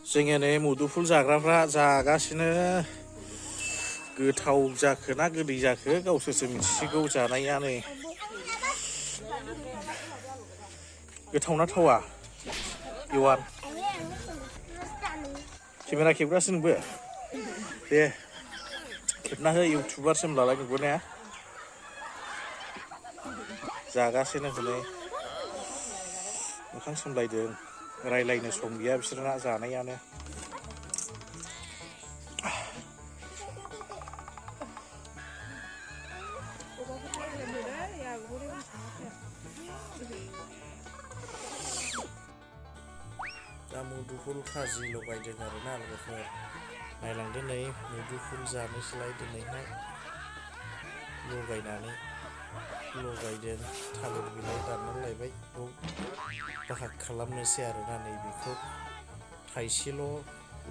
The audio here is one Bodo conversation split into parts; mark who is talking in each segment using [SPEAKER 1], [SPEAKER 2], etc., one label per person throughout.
[SPEAKER 1] जोङो नै मुदुफुल जाग्राफ्रा जागासिनो गोथाव जाखो ना गोदै जाखो गावसोरसो मिथिसिगौ जानाया नै गोथावना थावा इवान केमेरा खेबग्रासो नोंबो दे खेबना हो इउटुबारसो होमब्लालाय नोंबो ने जागासिनो हनै मोखां सोमलायदों रायलायनो सम गैया बिसोरना जानायानो दा मुदुफुल खाजि लगायदों आरोना लोगोफोर नायलांदो नै मुदुफुल जानोसैलाय दिनैहाय लगायदों थालिर बिलाइ दाननानै लायबाय बेखौ बाहाग खालामनोसै आरोना नैबेखौ थाइसेल'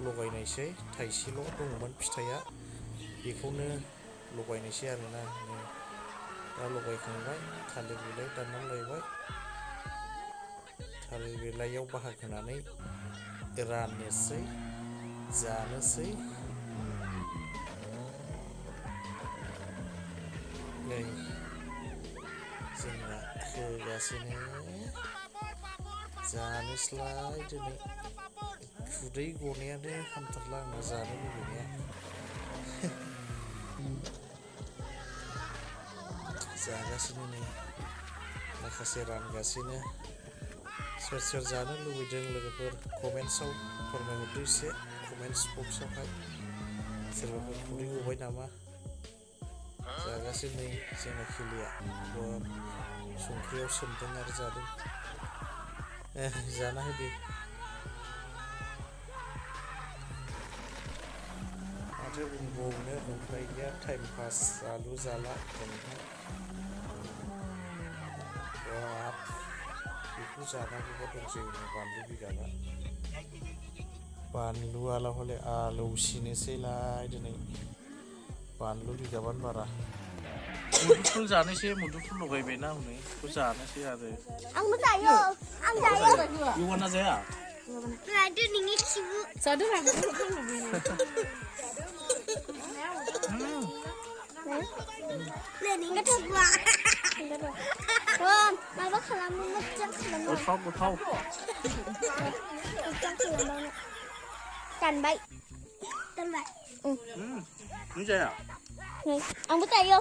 [SPEAKER 1] लगायनायसै थाइसेल' दंमोन फिथाइया बेखौनो लगायनोसै आरोना नै दा लगायखांबाय थालिर बिलाइ दाननानै लायबाय थालिर बिलाइयाव बाहाग होनानै राननोसै जानोसै नै जोंना होगासिनो जानोसैलाय दिनै खुदै गनायानो हामथारला आंना जानो लुबैनाया जागासिनो नै माखासे रानगासिनो सोर सोर जानो लुबैदों लोगोफोर कमेन्ट्सआव फोरमायहरदो एसे कमेन्ट्स बक्सआवहाय सोरबाफोर खुदै गबाय नामा जागासिनो नै जोंना खिलिया संख्रियाव सोमदों आरो जादों जाना होदो माथो बुंबावनो उफाय गैया टाइम पास जालु जाला दिनैहाय बाब बेखौ जानांगौबा दंसै बानलु बिगाबा बानलुआला हले आलौसिनोसैलाय दिनै बानलु बिगाबानो बारा मुदुफुल जानोसै मुदुफुल लगायबायना हनै बेखौ जानोसै आरो
[SPEAKER 2] आंबो जायो आं जायो
[SPEAKER 1] इवाना जाया
[SPEAKER 2] जादो नोंनि खिबु जादो लेनिं गोथावआ माबा खालामो मोजां खालामो
[SPEAKER 1] गोथाव
[SPEAKER 2] मोजां खालामो दानबाय
[SPEAKER 1] नों जाया
[SPEAKER 2] आंबो जायो